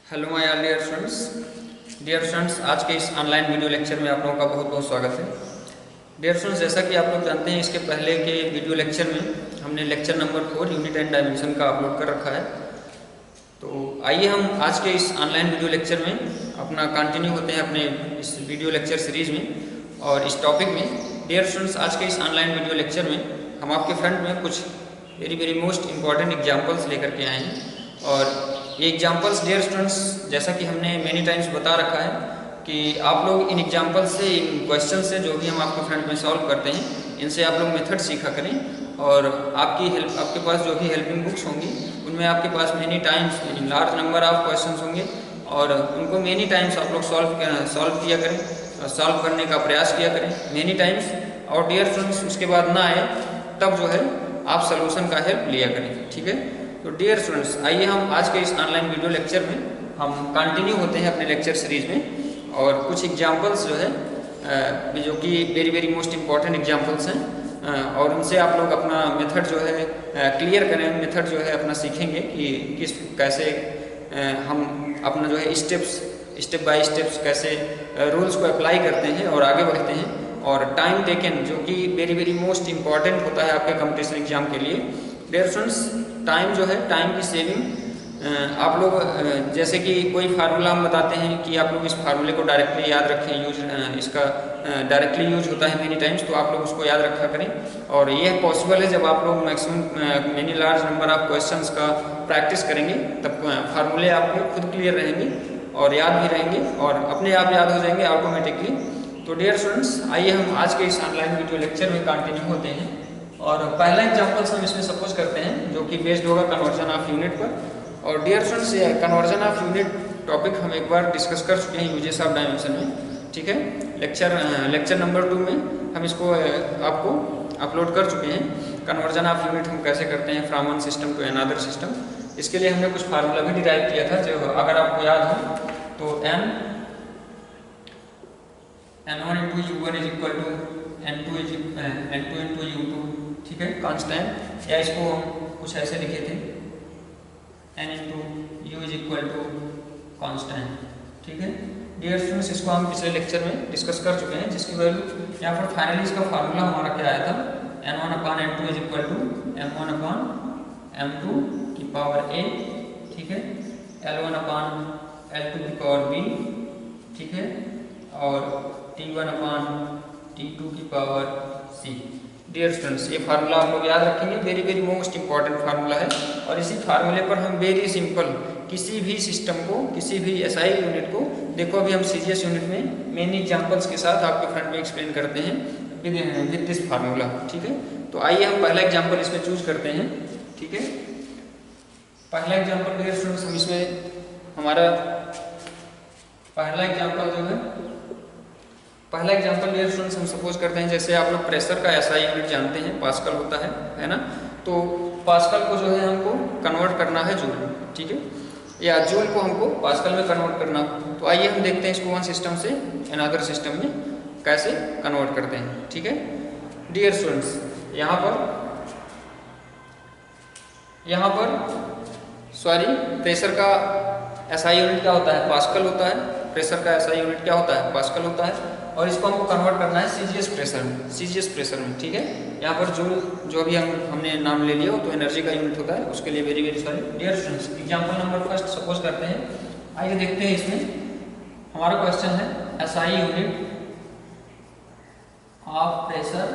Hello my dear students, आज के इस ऑनलाइन वीडियो लेक्चर में आप लोगों का बहुत बहुत स्वागत है। डियर स्टूडेंट्स, जैसा कि आप लोग जानते हैं, इसके पहले के वीडियो लेक्चर में हमने lecture number 4 unit and dimension का अपलोड कर रखा है। तो आइए हम आज के इस ऑनलाइन वीडियो लेक्चर में अपना कंटिन्यू होते हैं अपने इस वीडियो लेक्चर सीरीज में और इस टॉपिक में। डियर स्टूडेंट्स, आज के इस ऑनलाइन वीडियो लेक्चर में हम आपके फ्रंट में कुछ वेरी मोस्ट इंपॉर्टेंट एग्जाम्पल्स लेकर के आए हैं। और ये एग्जाम्पल्स डियर स्टूडेंट्स, जैसा कि हमने मेनी टाइम्स बता रखा है कि आप लोग इन एग्जाम्पल्स से, इन क्वेश्चन से जो भी हम आपके फ्रंट में सॉल्व करते हैं, इनसे आप लोग मेथड सीखा करें। और आपके पास जो भी हेल्पिंग बुक्स होंगी उनमें आपके पास many times large number of questions होंगे और उनको मेनी टाइम्स आप लोग सॉल्व किया करें, सॉल्व करने का प्रयास किया करें मेनी टाइम्स। और डियर स्टूडेंट्स, उसके बाद ना आए तब जो है आप सोल्यूशन का हेल्प लिया करें, ठीक है। तो डियर स्टूडेंट्स, आइए हम आज के इस ऑनलाइन वीडियो लेक्चर में हम कंटिन्यू होते हैं अपने लेक्चर सीरीज में और कुछ एग्जांपल्स जो है जो कि वेरी मोस्ट इम्पॉर्टेंट एग्जांपल्स हैं और उनसे आप लोग अपना मेथड जो है क्लियर करें, मेथड जो है अपना सीखेंगे कि कैसे हम अपना जो है स्टेप बाय स्टेप्स कैसे रूल्स को अप्लाई करते हैं और आगे बढ़ते हैं। और टाइम टेकन जो कि वेरी मोस्ट इम्पॉर्टेंट होता है आपके कंपटीशन एग्जाम के लिए। डियर स्टूडेंट्स, टाइम जो है, टाइम की सेविंग आप लोग जैसे कि कोई फार्मूला हम बताते हैं कि आप लोग इस फार्मूले को डायरेक्टली याद रखें, इसका डायरेक्टली यूज होता है मेनी टाइम्स, तो आप लोग उसको याद रखा करें। और यह पॉसिबल है जब आप लोग maximum many large number of questions का प्रैक्टिस करेंगे, तब फार्मूले आपके खुद क्लियर रहेंगे और याद भी रहेंगे और अपने आप याद हो जाएंगे ऑटोमेटिकली। तो डियर स्टूडेंट्स, आइए हम आज के इस ऑनलाइन वीडियो लेक्चर में कंटिन्यू होते हैं और पहला एग्जांपल्स हम इसमें सपोज करते हैं जो कि बेस्ड होगा कन्वर्जन ऑफ यूनिट पर। और डियर स्टूडेंट्स, ये कन्वर्जन ऑफ यूनिट टॉपिक हम एक बार डिस्कस कर चुके हैं यूजेस ऑफ डायमेंशन में, ठीक है। लेक्चर नंबर 2 में हम इसको आपको अपलोड कर चुके हैं। कन्वर्जन ऑफ यूनिट हम कैसे करते हैं from one system to another system, इसके लिए हमने कुछ फार्मूला भी डिराइव किया था, जो अगर आपको याद हो तो n1 into u1 is equal to n2 into u2, ठीक है, कांस्टेंट। या इसको हम कुछ ऐसे लिखे थे n into u is equal to constant, ठीक है। डियर स्टूडेंट्स, इसको हम पिछले लेक्चर में डिस्कस कर चुके हैं, जिसकी वैल्यू यहाँ पर फाइनली इसका फार्मूला हमारा क्या आया था, n1/n2 is equal to m1/m2 की पावर a, ठीक है, L1/L2 की पावर b, ठीक है, और T1/T2 की पावर c। डियर स्टूडेंट्स, ये फार्मूला आप लोग याद रखेंगे, वेरी मोस्ट इंपॉर्टेंट फार्मूला है। और इसी फार्मूले पर हम वेरी सिंपल किसी भी सिस्टम को, किसी भी एसआई यूनिट को, देखो अभी हम सीजीएस यूनिट में मेनी एग्जांपल्स के साथ आपके फ्रंट में एक्सप्लेन करते हैं विद दिस फार्मूला, ठीक है। तो आइए हम पहला एग्जाम्पल इसमें चूज करते हैं, ठीक है। पहला एग्जाम्पल डियर स्टूडेंट्स, हम इसमें हमारा पहला एग्जाम्पल डियर स्टूडेंट्स हम सपोज करते हैं, जैसे आप लोग प्रेशर का एसआई यूनिट जानते हैं, पास्कल होता है ना। तो पास्कल को जो है हमको कन्वर्ट करना है जूल, ठीक है, या जूल को हमको पास्कल में कन्वर्ट करना। तो आइए हम देखते हैं इसको वन सिस्टम से अनदर सिस्टम में कैसे कन्वर्ट करते हैं, ठीक है। डियर स्टूडेंट्स, यहाँ पर प्रेशर का एसआई यूनिट क्या होता है, पास्कल होता है। प्रेशर का एसआई यूनिट क्या होता है, पास्कल होता है। और इसको हमको कन्वर्ट करना है सीजीएस प्रेशर में, ठीक है। यहाँ पर जूल जो भी हमने नाम ले लिया हो तो एनर्जी का यूनिट होता है, उसके लिए very sorry. Dear students, example number first suppose करते हैं। आइए देखते हैं, इसमें हमारा क्वेश्चन है SI unit of pressure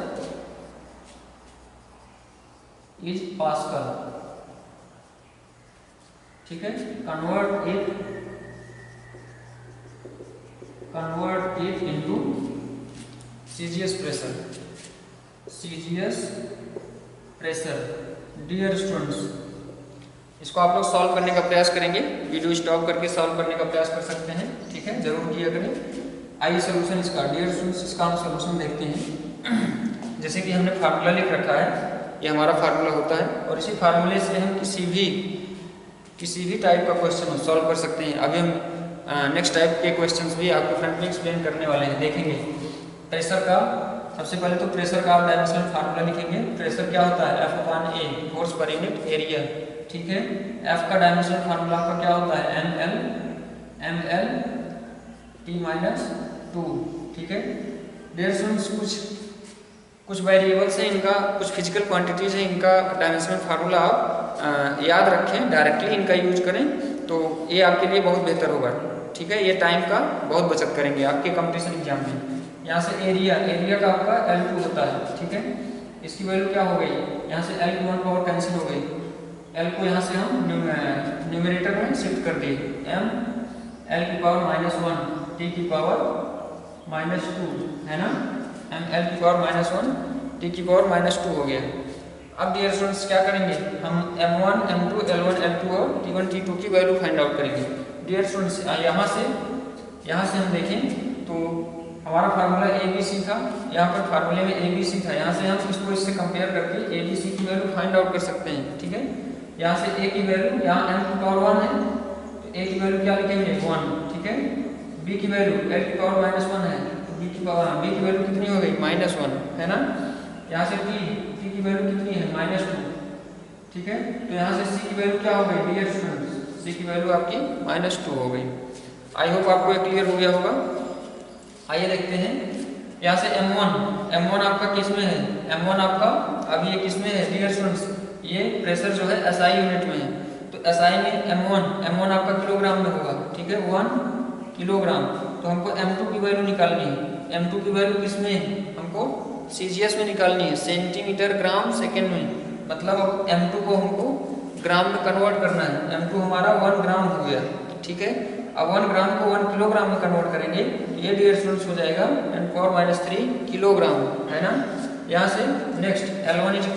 is pascal, ठीक है। Convert it into CGS pressure. Dear students, इसको आप लोग सॉल्व करने का प्रयास करेंगे, वीडियो स्टॉप करके सॉल्व करने का प्रयास कर सकते हैं, ठीक है, जरूर किया करें। आइए सोल्यूशन इसका, डियर स्टूडेंट्स, इसका हम सोल्यूशन देखते हैं। जैसे कि हमने फार्मूला लिख रखा है, ये हमारा फार्मूला होता है और इसी फार्मूले से हम किसी भी टाइप का क्वेश्चन सॉल्व कर सकते हैं। अभी हम नेक्स्ट टाइप के क्वेश्चंस भी आपके फ्रंट में एक्सप्लेन करने वाले हैं, देखेंगे। प्रेशर का सबसे पहले तो प्रेशर का आप डायमेंशनल फार्मूला लिखेंगे। प्रेशर क्या होता है, F/A, force per unit area, ठीक है। F का डायमेंशनल फार्मूला का क्या होता है, NL mL/T-2। ठीक है डियर स्टूडेंट्स, कुछ वेरिएबल्स हैं इनका, कुछ फिजिकल क्वांटिटीज हैं इनका डायमेंशनल फार्मूला आप याद रखें, डायरेक्टली इनका यूज करें तो ये आपके लिए बहुत बेहतर होगा। ठीक है, ये टाइम का बहुत बचत करेंगे आपके कंपटीशन एग्जाम में। यहाँ से एरिया का आपका L2 होता है। ठीक है, इसकी वैल्यू क्या हो गई, यहाँ से L की 1 पावर कैंसिल हो गई, L को यहाँ से हम न्यूमरेटर में शिफ्ट कर दिए, m L की पावर -1 T की पावर -2 है ना, m L की पावर -1 T की पावर -2 हो गया। अब डियर स्टूडेंट्स क्या करेंगे, हम m1 m2 L1 L2 और T1 T2 की वैल्यू फाइंड आउट करेंगे। डियर स्टूडेंट्स यहाँ से हम देखें तो हमारा फार्मूला ABC था, यहाँ पर फार्मूले में ABC था, यहाँ से हम इसको इससे कंपेयर करके ABC की वैल्यू फाइंड आउट कर सकते हैं। ठीक है, यहाँ से A की वैल्यू, यहाँ m की पावर 1 है तो A की वैल्यू क्या लिखेंगे 1। ठीक है, B की वैल्यू L की पावर -1 है तो B की वैल्यू कितनी हो गई -1 है ना। यहाँ से T की वैल्यू कितनी है -2। ठीक है, तो यहाँ से C की वैल्यू क्या हो गई डियर स्टूडेंट्स, C की वैल्यू आपकी -2 हो गई। आई होप आपको क्लियर हो गया होगा। आइए देखते हैं, यहाँ से M1 आपका किस में है, M1 आपका अभी ये किस में है डियर स्टूडेंट्स, ये प्रेशर जो है SI यूनिट में है, तो SI में M1 आपका किलोग्राम में होगा। ठीक है, 1 किलोग्राम, तो हमको M2 की वैल्यू निकालनी है। M2 की वैल्यू किस में हमको CGS में निकालनी है, सेंटीमीटर ग्राम सेकेंड में, मतलब अब M2 को हमको ग्राम में कन्वर्ट करना है। M2 हमारा 1 ग्राम हो गया। ठीक है, अब 1 ग्राम को 1 किलोग्राम में कन्वर्ट करेंगे, ये डियर स्टूडेंट्स हो जाएगा 10⁻³ किलोग्राम है ना। यहाँ से नेक्स्ट L1 =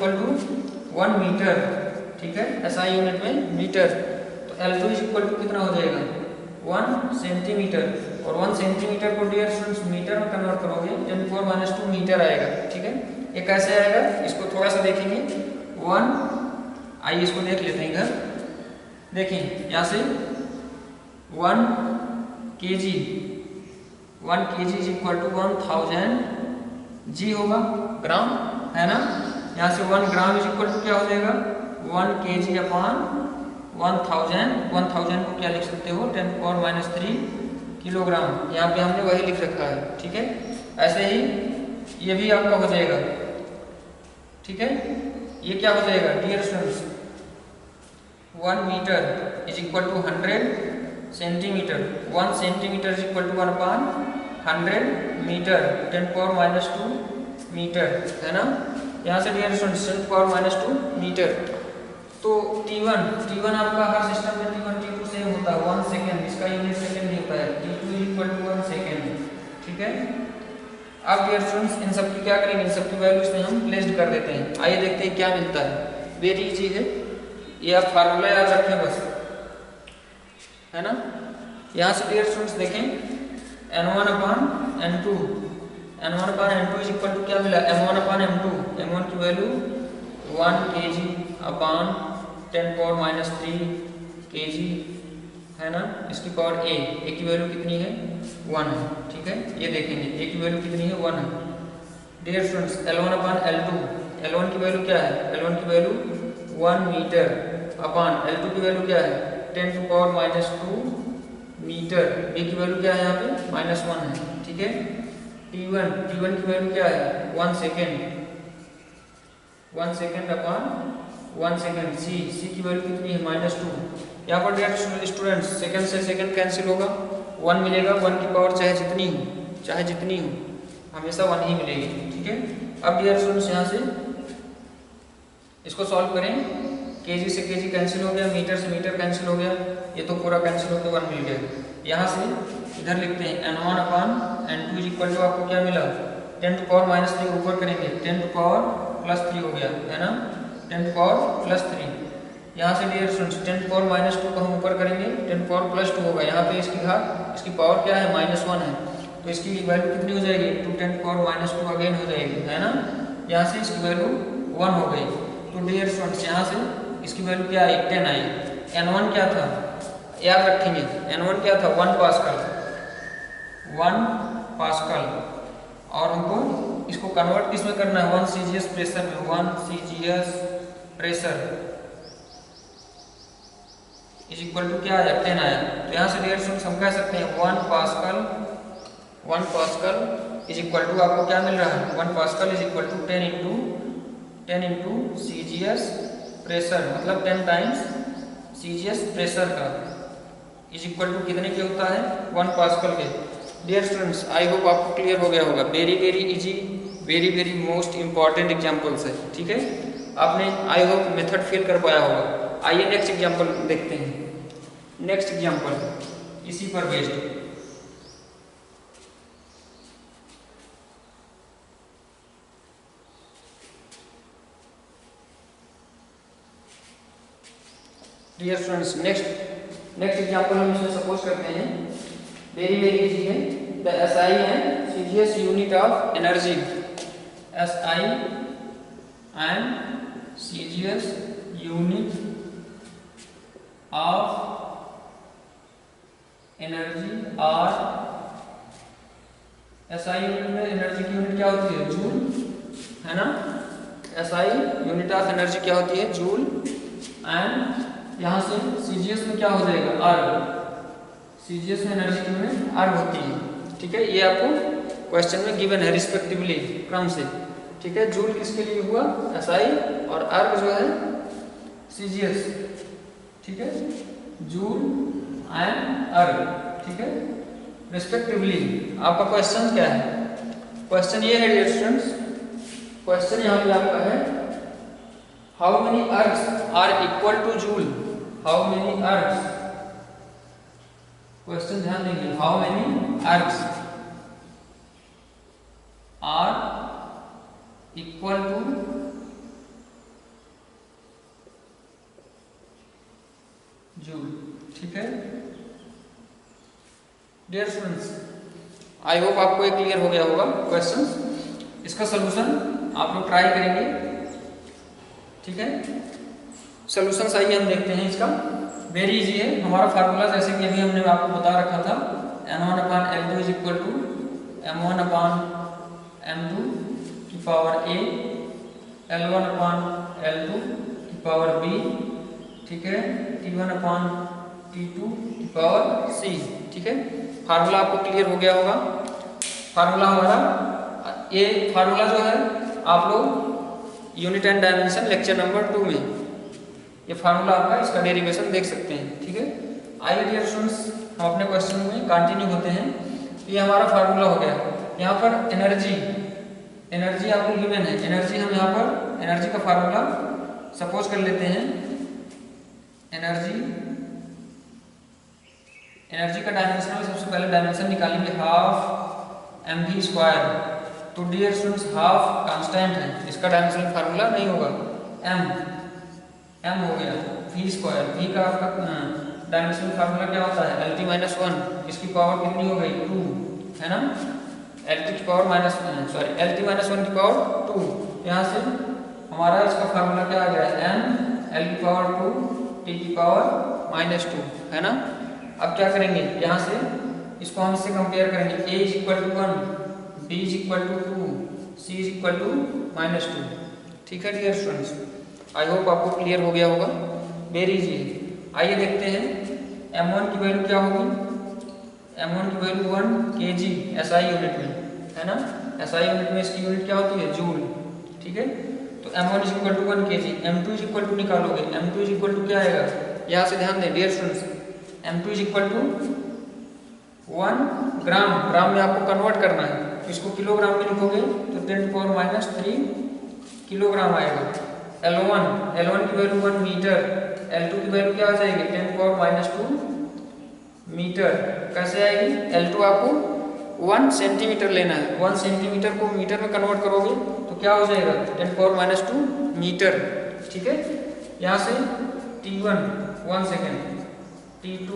1 मीटर। ठीक है, SI यूनिट में मीटर, तो L2 = कितना हो जाएगा 1 सेंटीमीटर, और 1 सेंटीमीटर को डियर स्टूडेंट्स मीटर में कन्वर्ट करोगे 10⁻² मीटर आएगा। ठीक है, ये कैसे आएगा इसको थोड़ा सा देखेंगे। 1 आइए इसको देख लेते हैं इधर, देखिए यहाँ से 1 kg = 1000 G होगा, ग्राम है ना। यहाँ से 1 ग्राम = क्या हो जाएगा 1 kg/1000 को क्या लिख सकते हो 10⁻³ किलोग्राम, यहाँ पे हमने वही लिख रखा है। ठीक है, ऐसे ही ये भी आपका हो जाएगा। ठीक है, ये क्या हो जाएगा dear students, 1 metre = 100 centimetre, 1 centimetre = 1/100 metre, 10⁻² metre है ना। यहाँ से डियर स्टूडेंट्स 10⁻² मीटर। तो T1 आपका हर सिस्टम में T1 T2 सेम होता है 1 सेकेंड, इसका यूनिट सेकेंड नहीं होता है, T2 = 1 सेकेंड। ठीक है, अब डियर स्टूडेंट्स इन सब की क्या करेंगे, इन सब की वैल्यू इसमें हम प्लेस्ड कर देते हैं। आइए देखते हैं क्या मिलता है, वेरी इजी है, ये आप फार्मूला याद रखें बस है ना। यहाँ से डियर स्टूडेंट्स देखें N1/N2 = क्या मिला M1/M2, M1 की वैल्यू 1 kg/10⁻³ kg है ना। इसकी पावर A की वैल्यू कितनी है 1 है। ठीक है, ये देखेंगे A की वैल्यू कितनी है 1 है। डियर स्टूडेंट्स L1 की वैल्यू क्या है, L1 की वैल्यू 1 मीटर L2 की वैल्यू क्या है 10⁻² मीटर, A की वैल्यू क्या है यहाँ पे -1 है। ठीक है, T1 की वैल्यू क्या है 1 सेकेंड C की वैल्यू कितनी है -2। यहाँ पर डियर स्टूडेंट्स सेकेंड से सेकेंड कैंसिल होगा, 1 मिलेगा, 1 की पावर चाहे जितनी हो हमेशा 1 ही मिलेगी। ठीक है, अब डियर स्टूडेंट्स यहाँ से इसको सॉल्व करें, केजी से केजी कैंसिल हो गया, मीटर से मीटर कैंसिल हो गया, ये तो पूरा कैंसिल होकर 1 मिल गया। यहाँ से इधर लिखते हैं N1/N2 = आपको क्या मिला 10⁻³ ऊपर करेंगे 10⁻+3 हो गया है ना, 10⁻+3। यहाँ से डियर स्टूडेंट्स 10⁻² को हम ऊपर करेंगे 10⁻+2 होगा, यहाँ पे इसकी पावर क्या है -1 है, तो इसकी वैल्यू कितनी हो जाएगी 10⁻² अगेन हो जाएगी है ना। यहाँ से इसकी वैल्यू 1 हो गई, तो डियर स्टूडेंट्स यहाँ से इसकी वैल्यू क्या आई 10 आई। N1 क्या था याद रखेंगे, N1 क्या था 1 पास्कल, और हमको इसको कन्वर्ट किस में करना है 1 CGS प्रेशर में, 1 CGS pressure is equal to क्या आया 10 आया। तो यहाँ से डियर स्टूडेंट्स हम कह सकते हैं 1 पास्कल इज इक्वल टू आपको क्या मिल रहा है 1 pascal is equal to 10 into CGS pressure, मतलब 10 टाइम्स सीजीएस प्रेशर का इज इक्वल टू कितने के होता है 1 पास्कल के। डियर स्टूडेंट्स आई होप आपको क्लियर हो गया होगा। Very very easy, very very most important examples है, ठीक है। आपने आई होप मेथड फील कर पाया होगा। आइए नेक्स्ट एग्जाम्पल देखते हैं। नेक्स्ट एग्जाम्पल इसी पर based. Dear students next example हम इसमें सपोज करते हैं, वेरी वेरी इजी है। The SI and CGS unit of energy, SI and CGS unit of energy are, SI unit में एनर्जी की यूनिट क्या होती है जूल, है ना। एसआई यूनिट ऑफ एनर्जी क्या होती है जूल, एंड यहाँ से सीजीएस में क्या हो जाएगा अर्ग, सीजीएस में एनर्जी की यूनिट अर्ग होती है, ठीक है। ये आपको क्वेश्चन में गिवन है रिस्पेक्टिवली क्रम से, ठीक है। जूल किसके लिए हुआ एसआई और अर्ग जो है सीजीएस, ठीक है। जूल एंड अर्ग, ठीक है, रिस्पेक्टिवली। आपका क्वेश्चन क्या है, क्वेश्चन ये है डियर स्टूडेंट्स, क्वेश्चन यहाँ पे आपका है how many ergs are equal to joule, how many ergs, question ध्यान देंगे, how many ergs are equal to joule, ठीक है। डियर स्टूडेंट्स आई होप आपको ये क्लियर हो गया होगा क्वेश्चन। इसका सोल्यूशन आप लोग ट्राई करेंगे, ठीक है। सोल्यूशन आइए हम देखते हैं इसका। वेरी इजी है। हमारा फार्मूला जैसे कि अभी हमने आपको बता रखा था, n1/L2 is equal to m1/m2 की पावर a, L1/L2 की पावर b, ठीक है, T1/T2 की पावर c, ठीक है। फार्मूला आपको क्लियर हो गया होगा। फार्मूला हमारा ये फार्मूला जो है आप लोग unit and dimension lecture number 2 में ये फार्मूला आपका इसका डेरिवेशन देख सकते हैं, ठीक है। आइए डियर स्टूडेंट्स हम अपने क्वेश्चन में कंटिन्यू होते हैं। ये हमारा फार्मूला हो गया। यहाँ पर एनर्जी आपको गिवन है, एनर्जी हम यहाँ पर एनर्जी का फार्मूला सपोज कर लेते हैं। एनर्जी का डायमेंशन में सबसे पहले डायमेंशन निकालेंगे हाफ mv²। तो डियर स्टूडेंट्स हाफ कांस्टेंट है, इसका डायमेंशन फार्मूला नहीं होगा, m हो गया v², v का आपका डायमेंशन फार्मूला क्या होता है LT-1, इसकी पावर कितनी हो गई 2, है ना। LT की पावर LT-1 की पावर 2। यहाँ से हमारा इसका फार्मूला क्या आ गया m L की पावर 2 T की पावर -2, है ना। अब क्या करेंगे, यहाँ से इसको हम इससे कंपेयर करेंगे, a is equal to 1, b is equal to 2, c is equal to -2, ठीक है डियर स्टूडेंट्स। आई होप आपको क्लियर हो गया होगा। वेरी इजी है। आइए देखते हैं m1 की वैल्यू क्या होगी। m1 की वैल्यू 1 kg SI यूनिट में, है ना। SI यूनिट में इसकी यूनिट क्या होती है जूल, ठीक है। तो m1 is equal to 1 kg, m2 is equal to निकालोगे, m2 इज इक्वल टू क्या आएगा, यहाँ से ध्यान दें dear students, m2 is equal to 1 gram, gram में आपको कन्वर्ट करना है, तो इसको किलोग्राम में लिखोगे तो 10⁻³ किलोग्राम आएगा। L1 की वैल्यू 1 मीटर, L2 की वैल्यू क्या आ जाएगी 10⁻² मीटर। कैसे आएगी, L2 आपको 1 सेंटीमीटर लेना है, 1 सेंटीमीटर को मीटर में कन्वर्ट करोगे तो क्या हो जाएगा 10⁻² मीटर, ठीक है। यहाँ से T1 1 सेकेंड, T2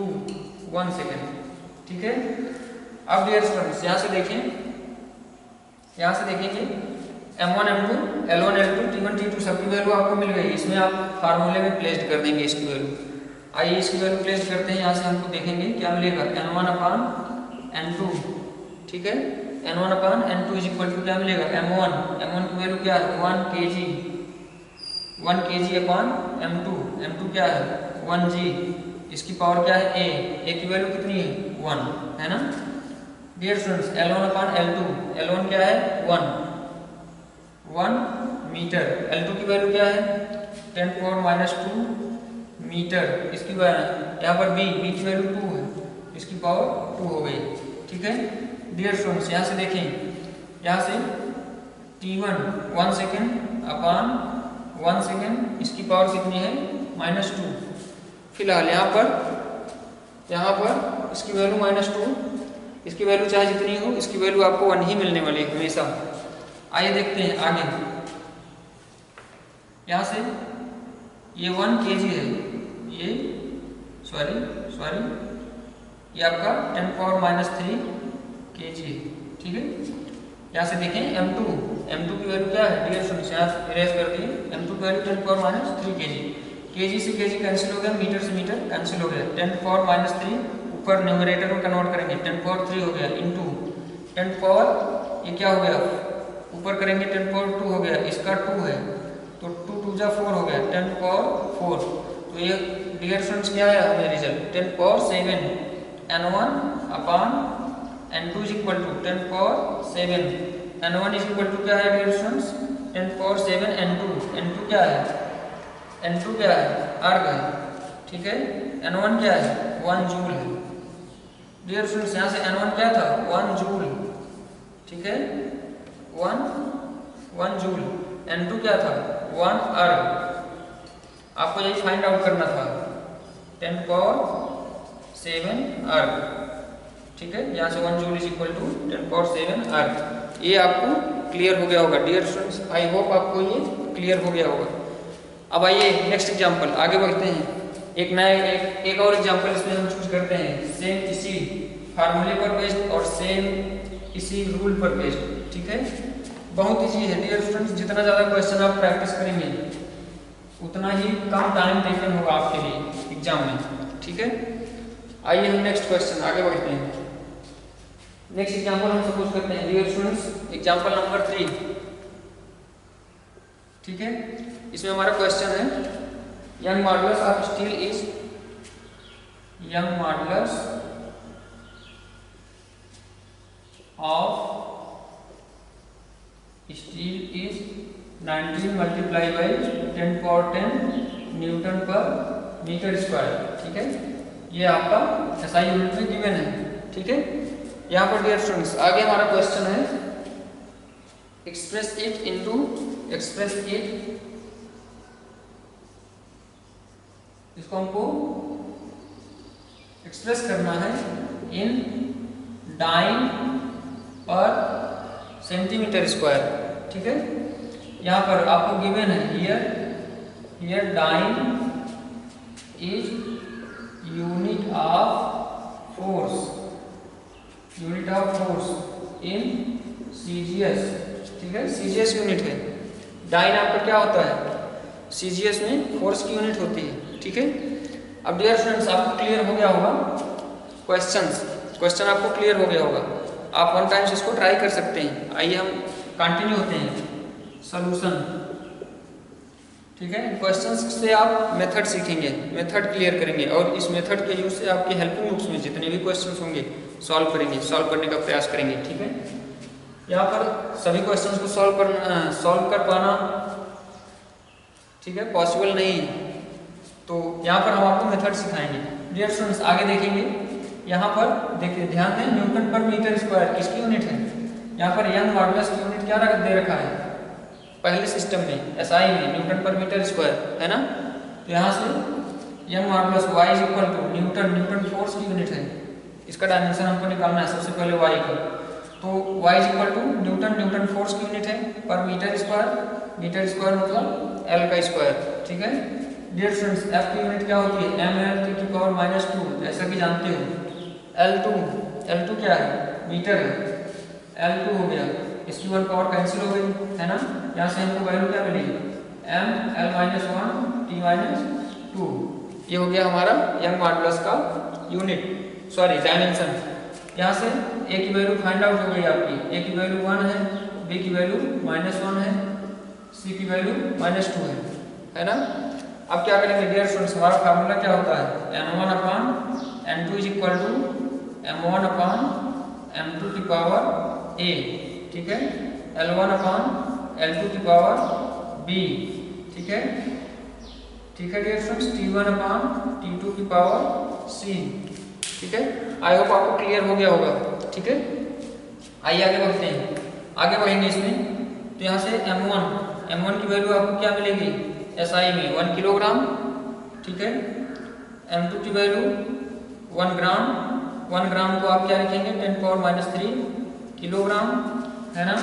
1 सेकेंड, ठीक है। अब डियर स्टूडेंट्स यहाँ से देखेंगे m1 m2 L1 L2 T1 T2 सबकी वैल्यू आपको मिल गई। इसमें आप फार्मूले में प्लेस्ड कर देंगे इसकी वैल्यू। आइए इसकी वैल्यू प्लेस्ड करते हैं। यहाँ से हमको देखेंगे क्या मिलेगा n1/n2, ठीक है। n1/n2 इज इक्वल टू क्या मिलेगा m1 की वैल्यू क्या है 1 kg/m2 क्या है 1 g, इसकी पावर क्या है ए की वैल्यू कितनी है 1 है ना। Dear students L1 upon L2, L1 क्या है 1 मीटर, L2 की वैल्यू क्या है 10⁻⁻2 मीटर। इसकी यहाँ पर b की वैल्यू 2 है, इसकी पावर 2 हो गई, ठीक है। डियर स्टूडेंट्स यहाँ से देखें, यहाँ से t1 1 सेकेंड अपॉन 1 सेकेंड, इसकी पावर कितनी है -2। फिलहाल यहाँ पर इसकी वैल्यू -2, इसकी वैल्यू चाहे जितनी हो इसकी वैल्यू आपको 1 ही मिलने वाली है हमेशा। आइए देखते हैं आगे। यहाँ से ये 1 kg है, ये सॉरी ये आपका 10⁻³ kg है, ठीक है। यहाँ से देखें M2 की वैल्यू क्या है डियर स्टूडेंट्स, यहाँ इरेज कर दिए। M2 की वैल्यू 10⁻³ kg, kg से kg कैंसिल हो गया, मीटर से मीटर कैंसिल हो गया। 10⁻³ ऊपर न्यूमरेटर में कन्वर्ट करेंगे, 10⁻³ हो गया इंटू 10 ये क्या हो गया ऊपर करेंगे 10⁻² हो गया, इसका 2 है तो 2 2 जा 4 हो गया 10⁻⁴। तो ये डियर स्टूडेंट्स क्या है हमें result 10⁻⁷ n1 upon n2 is equal to 10⁻⁷। n1 is equal to क्या है डियर स्टूडेंट्स 10⁻⁷ n2 क्या है अर्ग है, ठीक है। n1 क्या है 1 जूल है डियर स्टूडेंट्स, यहाँ से n1 क्या था 1 जूल, ठीक है 1 जूल। n2 क्या था 1 अर्ग, आपको यही फाइंड आउट करना था 10⁻⁷ अर्ग, ठीक है। यहाँ से 1 जूल इज इक्वल टू 10⁻⁷ अर्ग। ये आपको क्लियर हो गया होगा डियर स्टूडेंट्स, आई होप आपको ये क्लियर हो गया होगा। अब आइए नेक्स्ट एग्जाम्पल आगे बढ़ते हैं। एक और एग्जाम्पल इसमें हम चूज करते हैं, सेम इसी फार्मूले पर बेस्ड और सेम इसी रूल पर बेस्ड, ठीक है। बहुत ईजी है डियर स्टूडेंट्स, जितना ज़्यादा क्वेश्चन आप प्रैक्टिस करेंगे उतना ही कम टाइम टेकन होगा आपके लिए एग्जाम में, ठीक है। आइए हम नेक्स्ट क्वेश्चन आगे बढ़ते हैं। नेक्स्ट एग्जाम्पल हम सपोज करते हैं डियर स्टूडेंट्स एग्जाम्पल नंबर 3, ठीक है। इसमें हमारा क्वेश्चन है young modulus of steel is 19 multiply by 10⁻10 newton per metre square, ठीक है। ये आपका SI यूनिट में गिवन है, ठीक है। यहाँ पर डियर स्टूडेंट्स आगे हमारा क्वेश्चन है एक्सप्रेस इट इसको हमको एक्सप्रेस करना है in dyne per centimetre square, ठीक है। यहाँ पर आपको गिवन है here dyne is unit of force in CGS, ठीक है। CGS यूनिट है, डाइन आपका क्या होता है CGS में फोर्स की यूनिट होती है, ठीक है। अब डियर स्टूडेंट्स आपको क्लियर हो गया होगा क्वेश्चन आपको क्लियर हो गया होगा, आप 1 टाइम्स इसको ट्राई कर सकते हैं। आइए हम कंटिन्यू होते हैं सॉल्यूशन, ठीक है। क्वेश्चंस से आप मेथड सीखेंगे, मेथड क्लियर करेंगे और इस मेथड के यूज से आपके हेल्पिंग बुक्स में जितने भी क्वेश्चंस होंगे सॉल्व करने का प्रयास करेंगे, ठीक है। यहाँ पर सभी क्वेश्चंस को सॉल्व कर पाना, ठीक है, पॉसिबल नहीं, तो यहाँ पर हम आपको मेथड सिखाएंगे। डियर स्टूडेंट्स आगे देखेंगे, यहाँ पर देखिए ध्यान दें न्यूटन पर मीटर स्क्वायर किसकी यूनिट है, यहाँ पर यंग मॉडुलस की यूनिट क्या दे रखा है पहले सिस्टम में SI में न्यूटन पर मीटर स्क्वायर है ना। तो यहाँ से Young modulus y is equal to newton force की यूनिट है, इसका डायमेंशन हमको निकालना है सबसे पहले y का। तो y is equal to newton force की यूनिट है पर मीटर स्क्वायर मतलब L का स्क्वायर, ठीक है। डियर स्टूडेंट्स F की यूनिट क्या होती है mL⁻², जैसा कि जानते हो। L2 क्या है मीटर है, L2 हो गया, इसकी 1 पावर कैंसिल हो गई है ना। यहाँ से हमको वैल्यू क्या मिलेगी mL-1t-2, ये हो गया हमारा यंग मॉडुलस का डायमेंशन। यहाँ से A की वैल्यू फाइंड आउट हो गई आपकी, A की वैल्यू 1 है, B की वैल्यू -1 है, C की वैल्यू -2 है ना। अब क्या करेंगे डियर स्टूडेंट्स, हमारा फार्मूला क्या होता है, n1 upon n2 is equal to m1 upon m2 की पावर a, ठीक है, L1 अपॉन L2 की पावर b, ठीक है dear students, T1 upon T2 की पावर c, ठीक है। आई होप आपको क्लियर हो गया होगा, ठीक है। आइए आगे बढ़ते हैं, आगे बढ़ेंगे इसमें। तो यहाँ से m1 की वैल्यू आपको क्या मिलेगी SI में 1 किलोग्राम, ठीक है। m2 की वैल्यू 1 ग्राम को आप क्या लिखेंगे 10⁻³ किलोग्राम, है ना।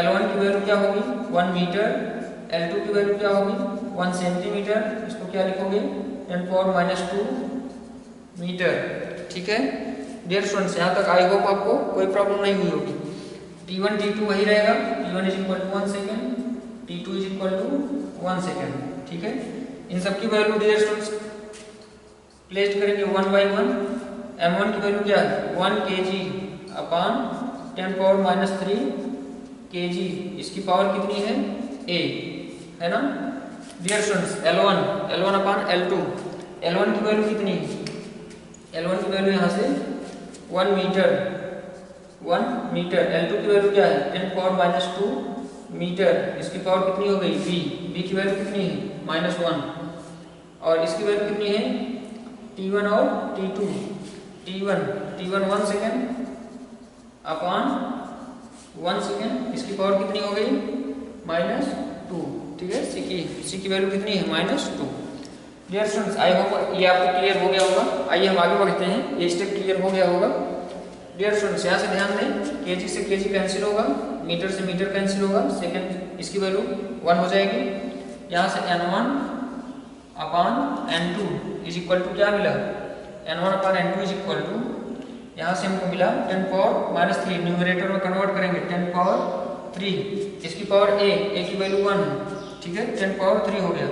L1 की वैल्यू क्या होगी 1 मीटर, L2 की वैल्यू क्या होगी 1 सेंटीमीटर, इसको क्या लिखोगे 10⁻² मीटर, ठीक है डियर स्टूडेंट्स। यहाँ तक आई होप आपको कोई प्रॉब्लम नहीं हुई होगी। T1 T2 वही रहेगा, T1 is equal to 1 second, T2 is equal to 1 second, ठीक है। इन सब की वैल्यू डियर स्टूडेंट्स प्लेस करेंगे 1 बाई 1। m1 की वैल्यू क्या है 1 kg अपॉन 10⁻³ kg, इसकी पावर कितनी है a, है ना dear students. L1 upon L2, L1 की वैल्यू कितनी है, L1 की वैल्यू यहाँ से 1 मीटर, L2 की वैल्यू क्या है 10⁻² मीटर, इसकी पावर कितनी हो गई b की वैल्यू कितनी है -1, और इसकी वैल्यू कितनी है T1 और T2। T1 1 second upon 1 second, इसकी पावर कितनी हो गई -2, ठीक है। C की वैल्यू कितनी है -2 डियर स्टूडेंट्स। आई होप ये आपको क्लियर हो गया होगा। आइए हम आगे बढ़ते हैं, ये स्टेप क्लियर हो गया होगा डियर स्टूडेंट्स। यहाँ से ध्यान दें, kg से kg कैंसिल होगा, मीटर से मीटर कैंसिल होगा, सेकेंड इसकी वैल्यू 1 हो जाएगी। यहाँ से n1 upon n2 is equal to क्या मिला, n1 upon n2 is equal to, यहाँ से हमको मिला 10⁻³ न्यूमरेटर में कन्वर्ट करेंगे 10⁻3, इसकी पावर a की वैल्यू 1 है, ठीक है 10⁻3 हो गया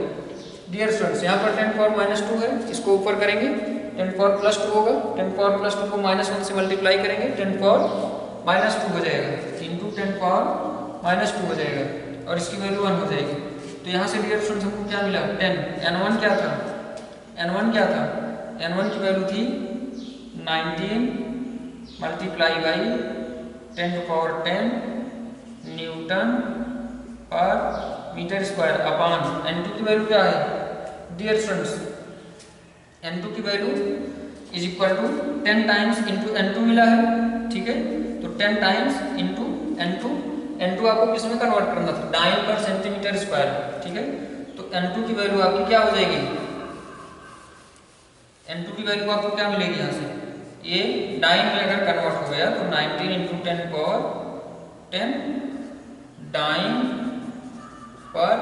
डियर स्टूडेंट्स। यहाँ पर 10⁻² है, इसको ऊपर करेंगे 10⁻+2 होगा, 10⁻+2 को -1 से मल्टीप्लाई करेंगे 10⁻−2 हो जाएगा, इंटू 10⁻−2 हो जाएगा, और इसकी वैल्यू 1 हो जाएगी। तो यहाँ से डियर स्टूडेंट्स हमको क्या मिला 10, n1 क्या था, n1 की वैल्यू थी 19 multiply by 10⁻10 newton per metre square upon n2 की वैल्यू क्या है डियर स्टूडेंट्स, n2 की value is equal to 10 times into n2 मिला है, ठीक है। तो 10 टाइम्स इंटू n2 आपको किस में कन्वर्ट करना था डाइन पर सेंटीमीटर स्क्वायर, ठीक है। तो n2 की वैल्यू आपकी क्या हो जाएगी, n2 की वैल्यू आपको क्या मिलेगी, यहाँ से ये डाइन में अगर कन्वर्ट हो गया तो 19 into 10⁻10 dine per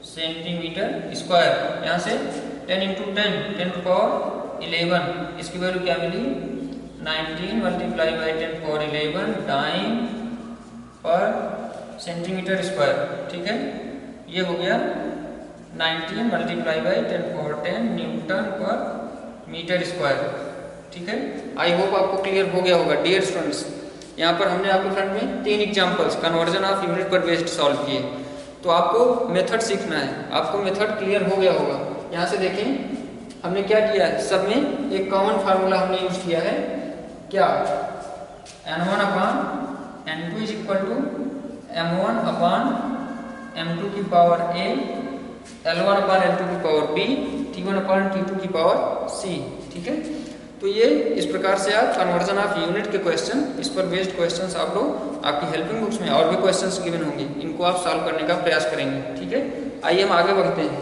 centimetre square, यहाँ से 10 इंटू 10⁻11, इसकी वैल्यू क्या मिली 19 multiply by 10⁻11 dine per centimetre square, ठीक है। ये हो गया 19 multiply by 10⁻10 newton per metre square, ठीक है। आई होप आपको क्लियर हो गया होगा डियर स्टूडेंट्स। यहाँ पर हमने आपके फ्रंट में 3 एग्जाम्पल्स कन्वर्जन ऑफ यूनिट पर बेस्ड सॉल्व किए, तो आपको मेथड सीखना है, आपको मेथड क्लियर हो गया होगा। यहाँ से देखें हमने क्या किया है, सब में एक कॉमन फार्मूला हमने यूज किया है, क्या n1 upon n2 is equal to m1 upon m2 की power a, L1 upon L2 की power b, T1 upon T2 की पावर c, ठीक है। तो ये इस प्रकार से आप कन्वर्जन ऑफ यूनिट के क्वेश्चन, इस पर बेस्ड क्वेश्चंस आप लोग आपकी हेल्पिंग बुक्स में और भी क्वेश्चंस गिवन होंगे, इनको आप सॉल्व करने का प्रयास करेंगे, ठीक है। आइए हम आगे बढ़ते हैं।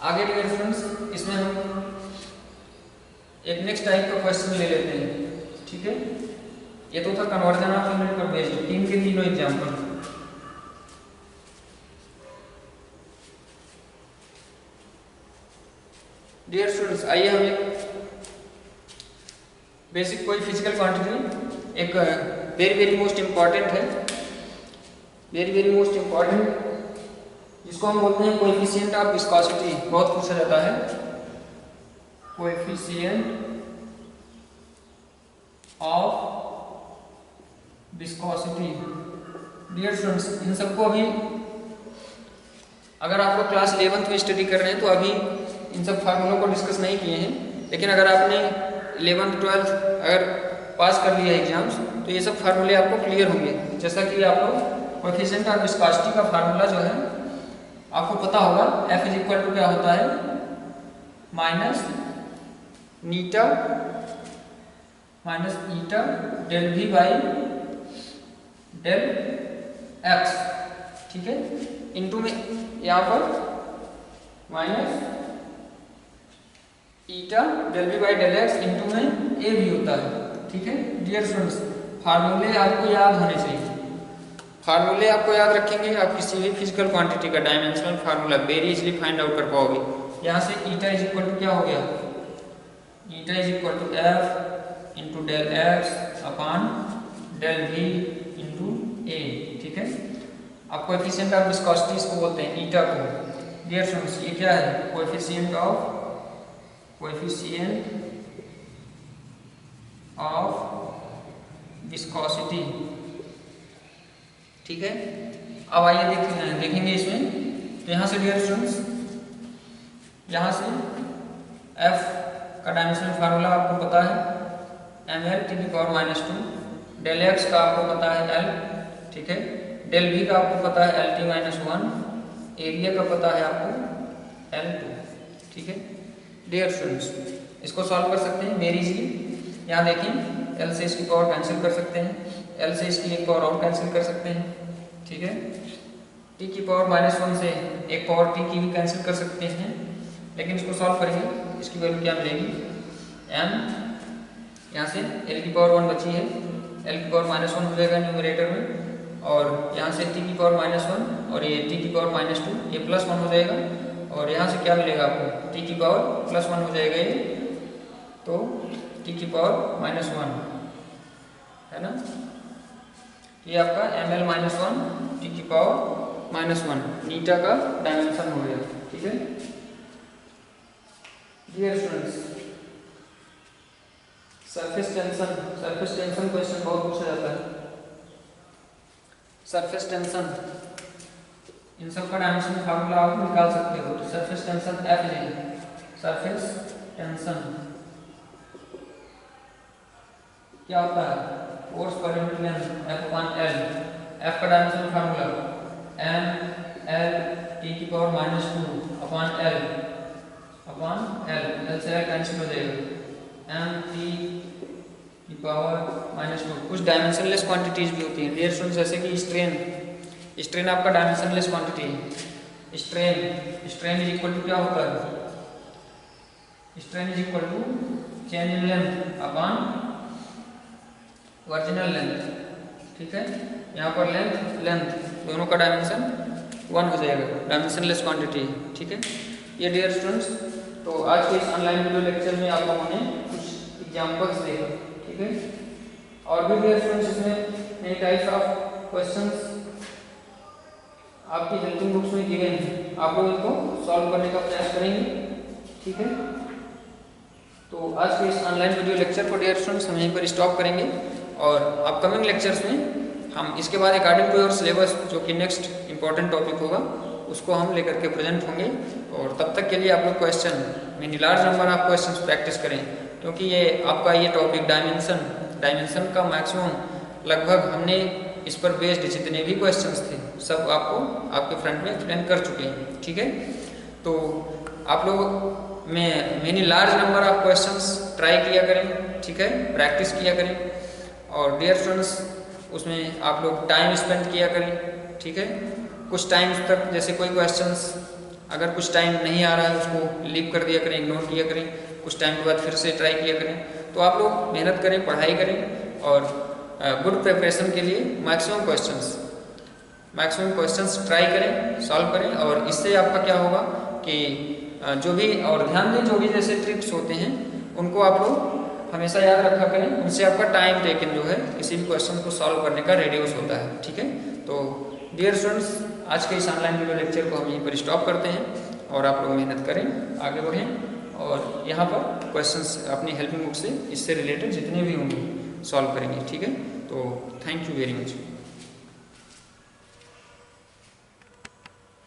आगे डियर स्टूडेंट्स इसमें हम एक नेक्स्ट टाइप का क्वेश्चन ले लेते हैं, ठीक है। ये तो था कन्वर्जन ऑफ यूनिट पर बेस्ड, 3 के 3 एग्जाम्पल। डियर स्टूडेंट्स आइए हम एक बेसिक कोई फिजिकल क्वांटिटी, एक वेरी मोस्ट इम्पॉर्टेंट है, वेरी मोस्ट इम्पॉर्टेंट, जिसको हम बोलते हैं कोएफिशिएंट ऑफ विस्कोसिटी, बहुत पूछा जाता है coefficient of viscosity. Dear students इन सबको अभी अगर आप लोग क्लास 11th में स्टडी कर रहे हैं तो अभी इन सब फार्मूलों को डिस्कस नहीं किए हैं, लेकिन अगर आपने 11th 12th अगर पास कर लिया एग्जाम्स तो ये सब फार्मूले आपको क्लियर होंगे। जैसा कि आप लोग कोएफिशिएंट ऑफ विस्कोसिटी का फार्मूला जो है आपको पता होगा, F इज इक्वल टू क्या होता है, माइनस नीटा minus eta del v by del x, ठीक है, इनटू में यहाँ पर minus eta del v by del x into में ए भी होता है, ठीक है। डियर स्टूडेंट्स, फार्मूले आपको याद होने चाहिए, फार्मूले आपको याद रखेंगे, आप किसी भी फिजिकल क्वांटिटी का dimensional formula very easily find out कर पाओगे। यहाँ से ईटा इज इक्वल टू क्या हो गया, eta is equal to F into del X upon del V into A, ठीक है। आप कोएफिशिएंट ऑफ विस्कोसिटी इसको बोलते हैं ईटा को। डियर स्टूडेंट्स, ये क्या है, कोएफिशिएंट ऑफ विस्कोसिटी, ठीक है। अब आइए देखेंगे इसमें, तो यहाँ से डियर स्टूडेंट्स, यहाँ से F का डायमेंशनल फार्मूला आपको पता है ml टी की पावर -2, डेल x का आपको पता है L, ठीक है, डेल v का आपको पता है LT-1, एरिया का पता है आपको L2, ठीक है। डियर स्टूडेंट्स, इसको सॉल्व कर सकते हैं वेरी इजीली। यहाँ देखें, L से इसकी पावर कैंसिल कर सकते हैं, L से इसकी एक पावर और कैंसिल कर सकते हैं, ठीक है। t की पावर -1 से एक पावर t की भी कैंसिल कर सकते हैं, लेकिन इसको सॉल्व करेंगे, इसकी वैल्यू क्या मिलेगी, m, यहाँ से l की पावर 1 बची है, l की पावर -1 हो जाएगा न्यूमरेटर में, और यहाँ से t की पावर -1 और ये t की पावर -2, ये +1 हो जाएगा, और यहाँ से क्या मिलेगा आपको, t की पावर +1 हो जाएगा ये, तो t की पावर -1 है ना, ये आपका ml-1 t की पावर -1 नीटा का डायमेंशन हो गया, ठीक है। Dear students, surface tension question बहुत पूछा जाता है। सरफेस टेंशन, इन सब का डायमेंशन फार्मूला आप निकाल सकते हो। तो सरफेस टेंशन F है, सरफेस टेंशन क्या होता है, force per unit length F/L, F का डायमेंशन फार्मूला ml t की पावर -2 अपॉन L, L से L कैंसिल हो जाएगा, m t की पावर -2। कुछ डायमेंशनलेस क्वांटिटीज भी होती हैं डियर स्टूडेंट्स, जैसे कि स्ट्रेन आपका डायमेंशनलेस क्वांटिटी है। स्ट्रेन इज इक्वल टू क्या होता है, strain is equal to change in length upon original length, ठीक है। यहाँ पर लेंथ दोनों का डायमेंशन 1 हो जाएगा, डायमेंशनलेस क्वांटिटी, ठीक है। ये डियर स्टूडेंट्स, तो आज के इस ऑनलाइन वीडियो लेक्चर में आप लोगों ने कुछ एग्जांपल्स देखा, ठीक है। और भी डियर स्टूडेंट्स, इसमें नए टाइप्स ऑफ क्वेश्चंस आपकी हेल्पिंग बुक्स में गिवन हैं, आप लोग इनको सॉल्व करने का प्रयास करेंगे, ठीक है। तो आज के इस ऑनलाइन वीडियो लेक्चर को डियर स्टूडेंट्स हम यहीं पर स्टॉप करेंगे, और अपकमिंग लेक्चर्स में हम इसके बाद अकॉर्डिंग टू योर सिलेबस जो कि नेक्स्ट इंपॉर्टेंट टॉपिक होगा उसको हम लेकर के प्रेजेंट होंगे। और तब तक के लिए आप लोग क्वेश्चन में large number of questions practice करें, क्योंकि ये आपका ये टॉपिक डायमेंशन का मैक्सिमम लगभग हमने इस पर बेस्ड जितने भी क्वेश्चंस थे सब आपको आपके फ्रंट में एक्सप्लेन कर चुके हैं, ठीक है। तो आप लोग में many large number of questions try किया करें, ठीक है, प्रैक्टिस किया करें, और डियर स्टूडेंट्स उसमें आप लोग टाइम स्पेंड किया करें, ठीक है। कुछ टाइम तक जैसे कोई क्वेश्चंस अगर कुछ टाइम नहीं आ रहा है उसको लीव कर दिया करें, इग्नोर किया करें, कुछ टाइम के बाद फिर से ट्राई किया करें। तो आप लोग मेहनत करें, पढ़ाई करें, और गुड प्रिपरेशन के लिए मैक्सिमम क्वेश्चंस ट्राई करें, सॉल्व करें, और इससे आपका क्या होगा कि जो भी, और ध्यान दें, जो भी जैसे ट्रिक्स होते हैं उनको आप लोग हमेशा याद रखा करें, उनसे आपका टाइम टेकन जो है किसी भी क्वेश्चन को सॉल्व करने का रेडियस होता है, ठीक है। तो डियर स्टूडेंट्स, आज के इस ऑनलाइन वीडियो लेक्चर को हम यहीं पर स्टॉप करते हैं, और आप लोग मेहनत करें, आगे बढ़ें, और यहाँ पर क्वेश्चंस अपनी हेल्पिंग बुक से इससे रिलेटेड जितने भी होंगे सॉल्व करेंगे, ठीक है। तो थैंक यू वेरी मच।